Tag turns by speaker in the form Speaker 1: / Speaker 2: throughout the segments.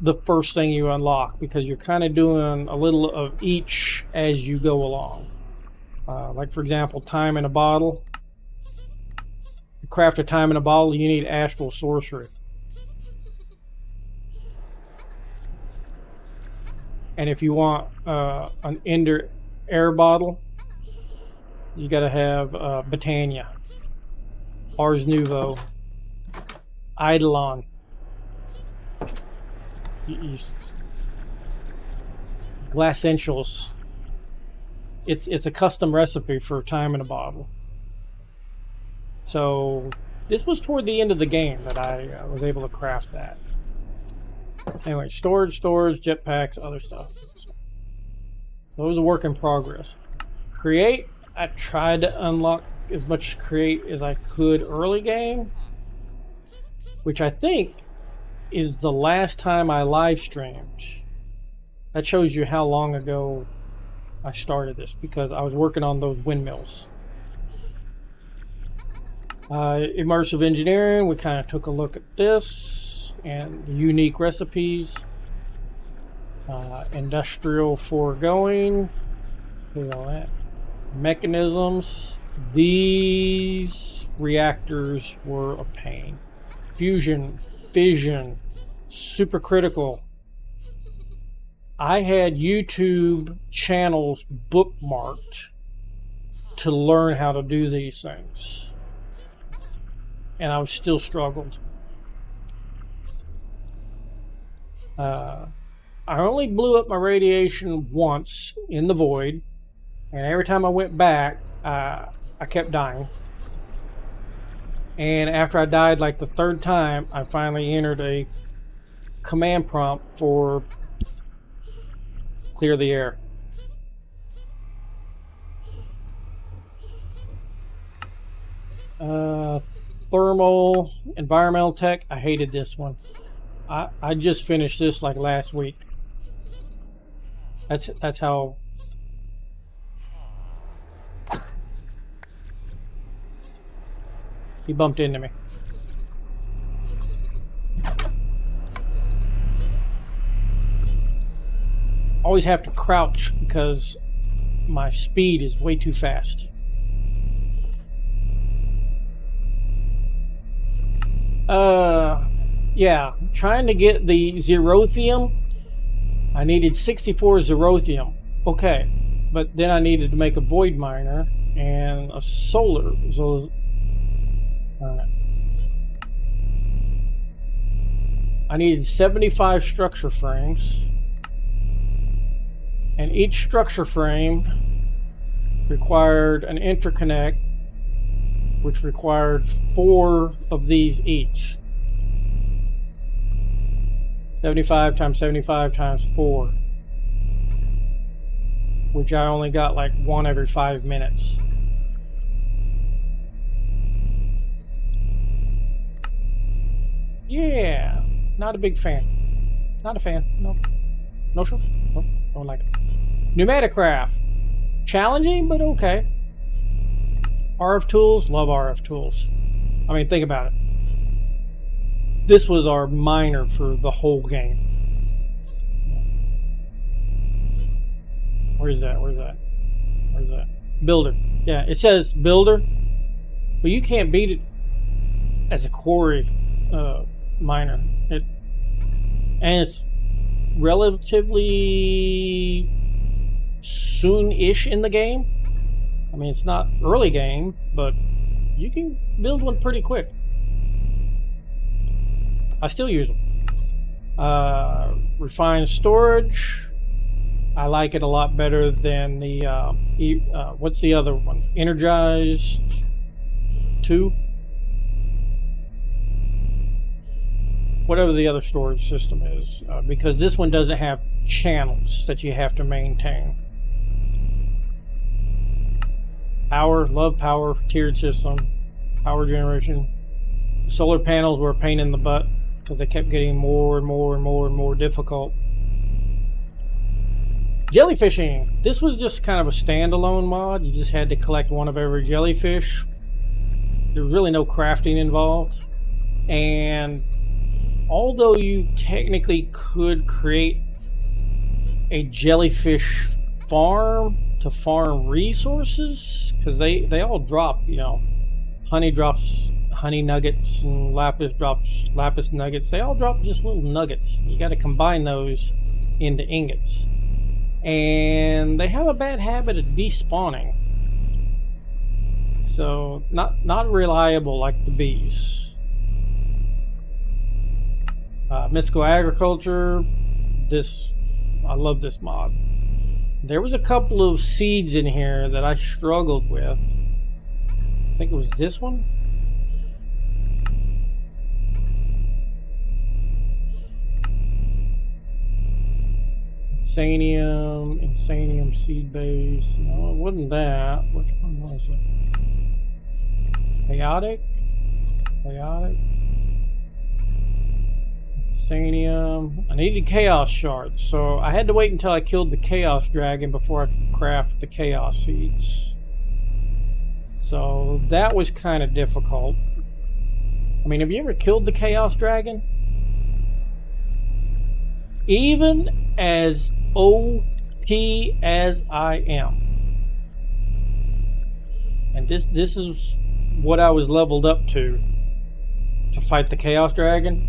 Speaker 1: the first thing you unlock, because you're kind of doing a little of each as you go along. Like for example, time in a bottle. To craft a time in a bottle, you need astral sorcery. And if you want an ender air bottle, you got to have Britannia, Ars Nouveau, Eidolon. Glassentials. It's a custom recipe for time in a bottle. So this was toward the end of the game that I was able to craft that. Anyway, storage, jetpacks, other stuff. So it was a work in progress. Create, I tried to unlock as much create as I could early game, which I think is the last time I live streamed. That shows you how long ago I started this, because I was working on those windmills. Immersive engineering, we kind of took a look at this and the unique recipes. Industrial foregoing, look at all that. Mechanisms. These reactors were a pain. Fusion, fission, supercritical. I had YouTube channels bookmarked to learn how to do these things, and I still struggled. I only blew up my radiation once in the void, and every time I went back, I kept dying. And after I died like the third time, I finally entered a command prompt for clear the air. Thermal, environmental tech. I hated this one. I just finished this like last week. That's how. He bumped into me. Always have to crouch because my speed is way too fast. Yeah, trying to get the Zerothium. I needed 64 Zerothium. Okay, but then I needed to make a void miner and a solar. So, I needed 75 structure frames, and each structure frame required an interconnect, which required 4 of these each. 75 times 75 times 4, which I only got like 1 every 5 minutes. Yeah, not a big fan. Not a fan. No. No sure. No, don't like it. Pneumaticraft. Challenging, but okay. RF tools, love RF tools. I mean, think about it. This was our miner for the whole game. Where's that? Where's that? Where's that? Builder. Yeah, it says builder, but you can't beat it as a quarry miner. And it's relatively soon-ish in the game. I mean, it's not early game, but you can build one pretty quick. I still use them. Refined storage. I like it a lot better than the what's the other one? Energized 2. Whatever the other storage system is, because this one doesn't have channels that you have to maintain. Power, love power, tiered system, power generation. Solar panels were a pain in the butt because they kept getting more and more difficult. Jellyfishing. This was just kind of a standalone mod. You just had to collect 1 of every jellyfish. There was really no crafting involved. And although you technically could create a jellyfish farm to farm resources, because they all drop, you know, honey drops honey nuggets and lapis drops lapis nuggets. They all drop just little nuggets. You got to combine those into ingots, and they have a bad habit of despawning, so not reliable like the bees. Mystical agriculture, this, I love this mod. There was a couple of seeds in here that I struggled with. I think it was this one. Insanium seed base. No, it wasn't that. Which one was it? Chaotic. Insanium. I needed chaos shards, so I had to wait until I killed the chaos dragon before I could craft the chaos seeds. So that was kind of difficult. I mean, have you ever killed the chaos dragon? Even as OP as I am, and this is what I was leveled up to fight the chaos dragon.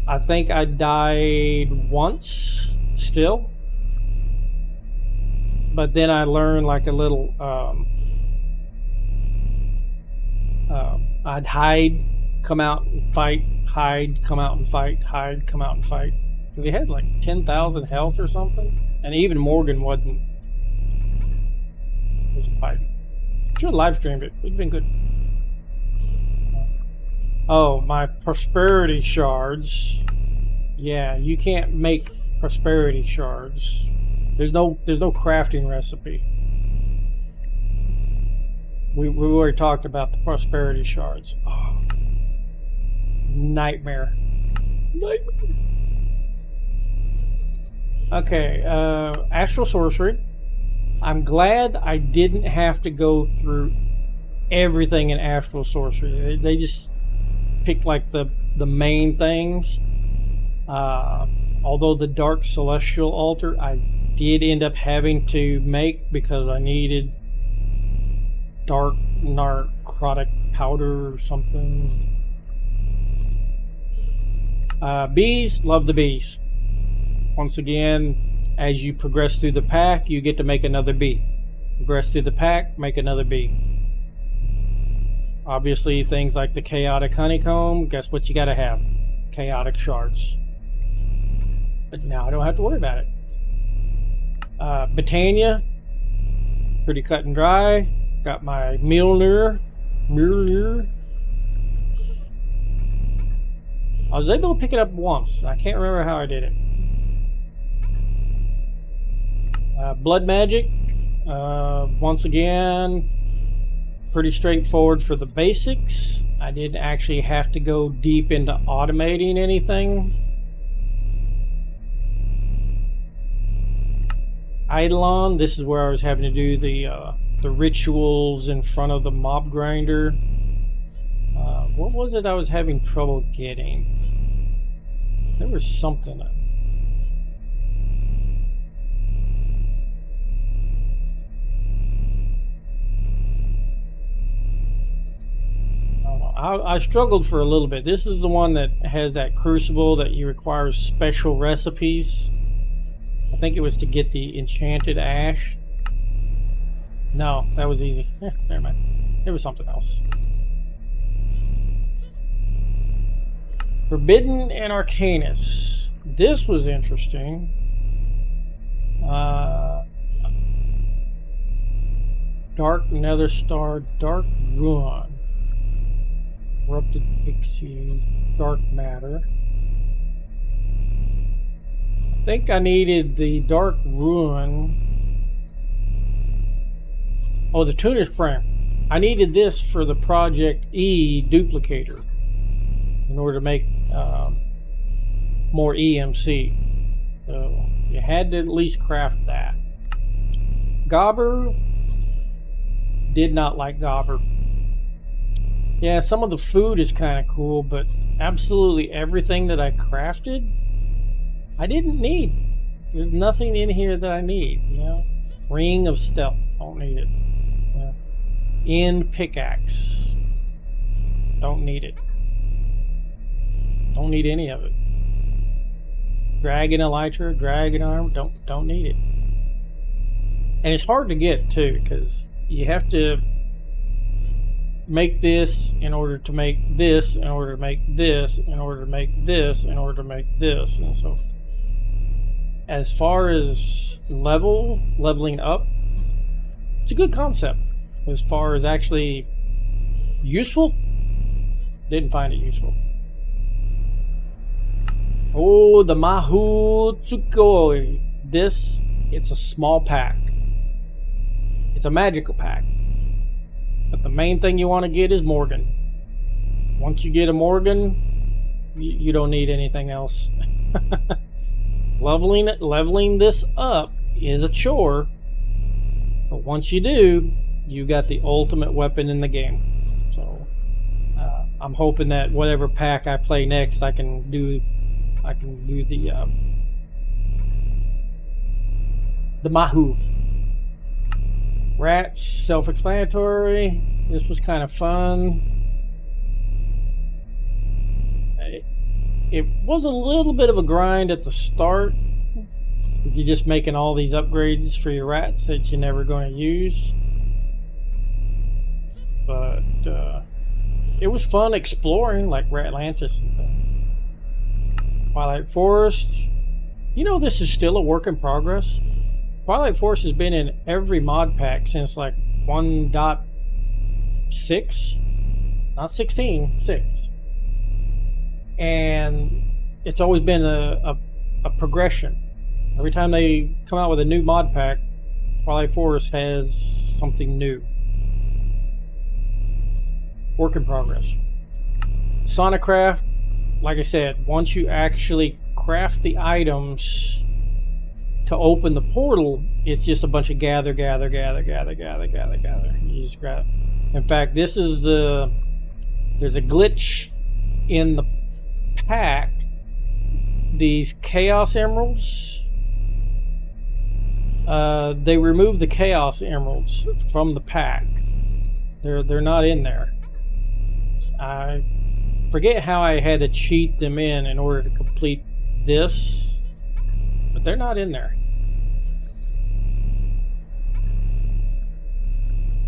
Speaker 1: I think I died once still, but then I learned like a little I'd hide, come out and fight, hide, come out and fight, hide, come out and fight, because he had like 10,000 health or something, and even Morgan wasn't fighting. Should have live streamed it. It'd been good. Oh, my prosperity shards. Yeah, you can't make prosperity shards. There's no crafting recipe. We already talked about the prosperity shards. Oh, nightmare. Okay, astral sorcery. I'm glad I didn't have to go through everything in astral sorcery. They just picked like the main things. Although the dark celestial altar I did end up having to make because I needed dark narcotic powder or something. Bees, love the bees. Once again, as you progress through the pack, you get to make another bee. Progress through the pack, make another bee. Obviously, things like the chaotic honeycomb, guess what you gotta have? Chaotic shards. But now I don't have to worry about it. Botania, pretty cut and dry. Got my Milner. I was able to pick it up once. I can't remember how I did it. Blood magic. Once again, pretty straightforward for the basics. I didn't actually have to go deep into automating anything. Eidolon, this is where I was having to do the rituals in front of the mob grinder. What was it I was having trouble getting? There was something. I struggled for a little bit. This is the one that has that crucible that you require special recipes. I think it was to get the enchanted ash. No, that was easy. Never mind. It was something else. Forbidden and Arcanus. This was interesting. Dark Nether Star, Dark Ruin. Corrupted Pixie, Dark Matter. I think I needed the Dark Ruin. Oh, the Tunis Frame. I needed this for the Project E duplicator in order to make more EMC. So you had to at least craft that. Gobber. Did not like Gobber. Yeah, some of the food is kind of cool, but absolutely everything that I crafted, I didn't need. There's nothing in here that I need, you know. Ring of Stealth, don't need it. End pickaxe, don't need it. Don't need any of it. Dragon elytra, dragon arm, don't need it. And it's hard to get too, because you have to make this in order to make this, in order to make this, in order to make this, in order to make this. And so as far as leveling up, it's a good concept. As far as actually useful, didn't find it useful. Oh, the Mahu Tsukoi. This, it's a small pack. It's a magical pack. But the main thing you want to get is Morgan. Once you get a Morgan, you don't need anything else. Leveling this up is a chore. But once you do, you got the ultimate weapon in the game. So I'm hoping that whatever pack I play next, I can do the Mahu. Rats, self-explanatory. This was kind of fun. It was a little bit of a grind at the start. If you're just making all these upgrades for your rats that you're never going to use. But it was fun exploring, like Ratlantis and things. Twilight Forest. You know, this is still a work in progress. Twilight Forest has been in every mod pack since like 1.6, not 16, 6. And it's always been a progression. Every time they come out with a new mod pack, Twilight Forest has something new. Work in progress. Sonicraft, like I said, once you actually craft the items to open the portal, it's just a bunch of gather. You just grab. In fact, this is there's a glitch in the pack. These Chaos Emeralds, they removed the Chaos Emeralds from the pack. They're not in there. I forget how I had to cheat them in order to complete this, but they're not in there.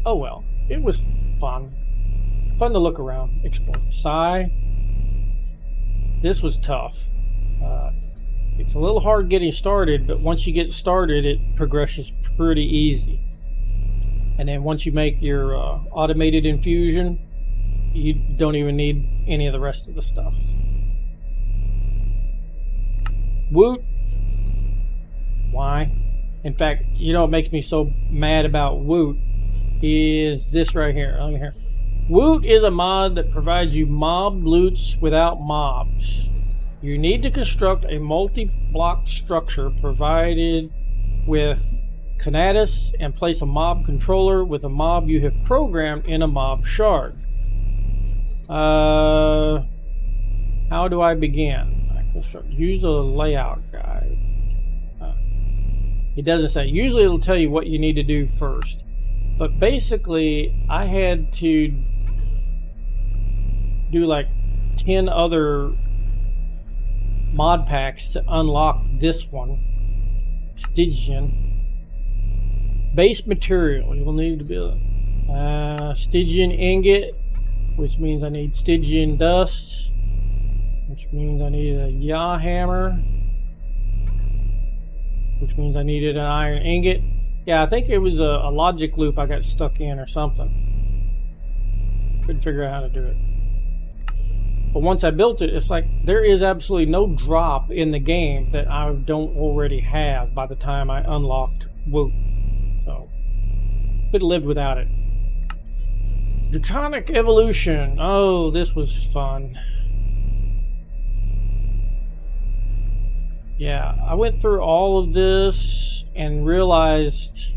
Speaker 1: Oh well, it was fun to look around, explore. Sigh. This was tough. It's a little hard getting started, but once you get started, it progresses pretty easy. And then once you make your automated infusion, you don't even need any of the rest of the stuff. Woot. Why? In fact, you know what makes me so mad about Woot is this right here. Look here. Woot is a mod that provides you mob loots without mobs. You need to construct a multi-block structure provided with Conatus and place a mob controller with a mob you have programmed in a mob shard. How do I begin? Use a layout guide. It doesn't say. Usually it'll tell you what you need to do first. But basically, I had to do like 10 other mod packs to unlock this one. Stygian. Base material. You'll need to build Stygian ingot, which means I need Stygian dust, which means I need a yaw hammer, which means I needed an iron ingot. Yeah, I think it was a logic loop I got stuck in or something. Couldn't figure out how to do it. But once I built it, it's like there is absolutely no drop in the game that I don't already have by the time I unlocked Woot. So, could have lived without it. Draconic Evolution. Oh, this was fun. Yeah, I went through all of this and realized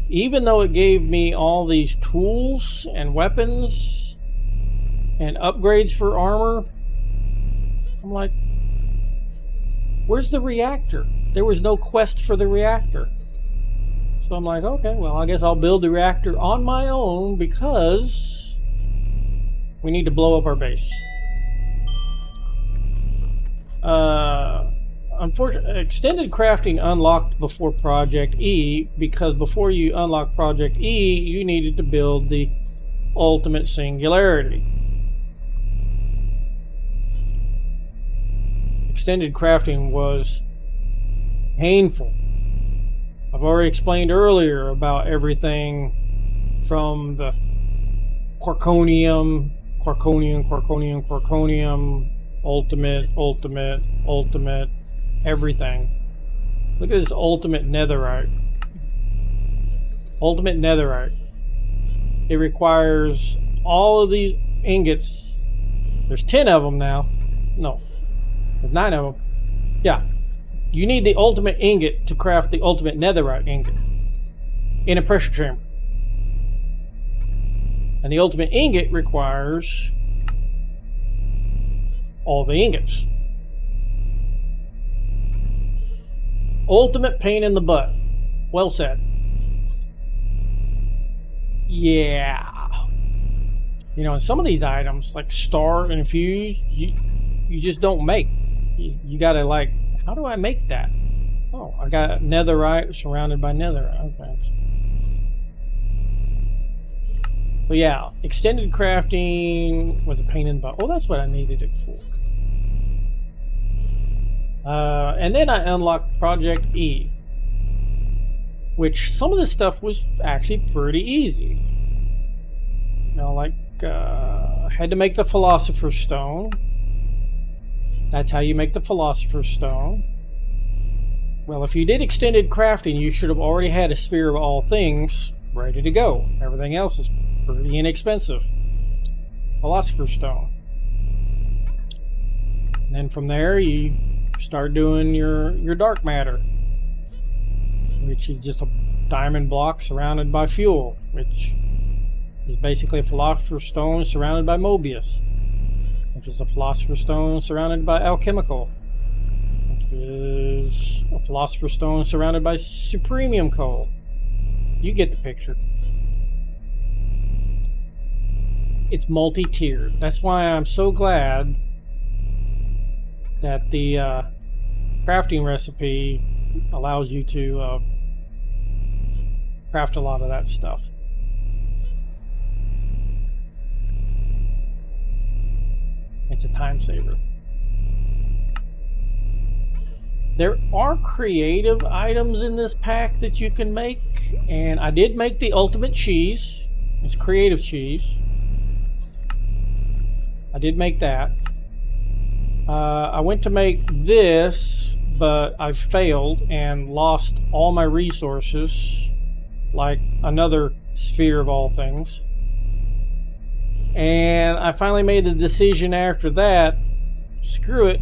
Speaker 1: even though it gave me all these tools and weapons and upgrades for armor, I'm like, where's the reactor? There was no quest for the reactor. So I'm like, okay, well, I guess I'll build the reactor on my own because we need to blow up our base. Unfortunately, extended crafting unlocked before Project E, because before you unlock Project E, you needed to build the ultimate singularity. Extended crafting was painful. I've already explained earlier about everything from the quarkonium, ultimate, everything. Look at this ultimate netherite. Ultimate netherite. It requires all of these ingots. There's 10 of them now. No, there's 9 of them. Yeah. You need the ultimate ingot to craft the ultimate netherite ingot in a pressure chamber. And the ultimate ingot requires all the ingots. Ultimate pain in the butt. Well said. Yeah. You know, some of these items, like star and fuse, you just don't make. You gotta, like, how do I make that? Oh, I got netherite surrounded by netherite. Okay. But yeah, extended crafting was a pain in the butt. Oh, that's what I needed it for. And then I unlocked Project E, which some of the stuff was actually pretty easy. You know, like, I had to make the Philosopher's Stone. That's how you make the Philosopher's Stone. Well, if you did extended crafting, you should have already had a Sphere of All Things ready to go. Everything else is pretty inexpensive. Philosopher's Stone. And then from there, you start doing your dark matter, which is just a diamond block surrounded by fuel, which is basically a Philosopher's Stone surrounded by Mobius, which is a Philosopher's Stone surrounded by alchemical, which is a Philosopher's Stone surrounded by supremium coal. You get the picture. It's multi-tiered. That's why I'm so glad that the crafting recipe allows you to craft a lot of that stuff. It's a time saver. There are creative items in this pack that you can make, and I did make the ultimate cheese. It's creative cheese. I did make that. I went to make this, but I failed and lost all my resources, like another Sphere of All Things. And I finally made a decision after that, screw it,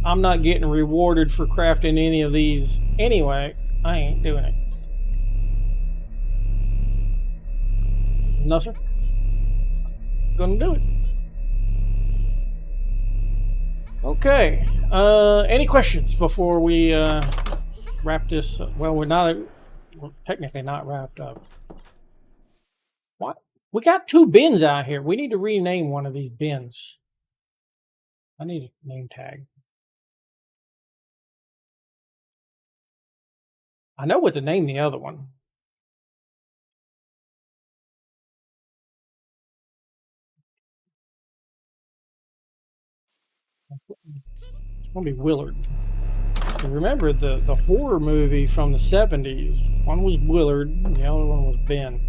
Speaker 1: I'm not getting rewarded for crafting any of these anyway. I ain't doing it. No, sir. Gonna do it. Okay. Any questions before we wrap this up? Well, we're technically not wrapped up. What? We got 2 bins out here. We need to rename one of these bins. I need a name tag. I know what to name the other one. It's going to be Willard. Remember the horror movie from the 70s. One was Willard, and the other one was Ben.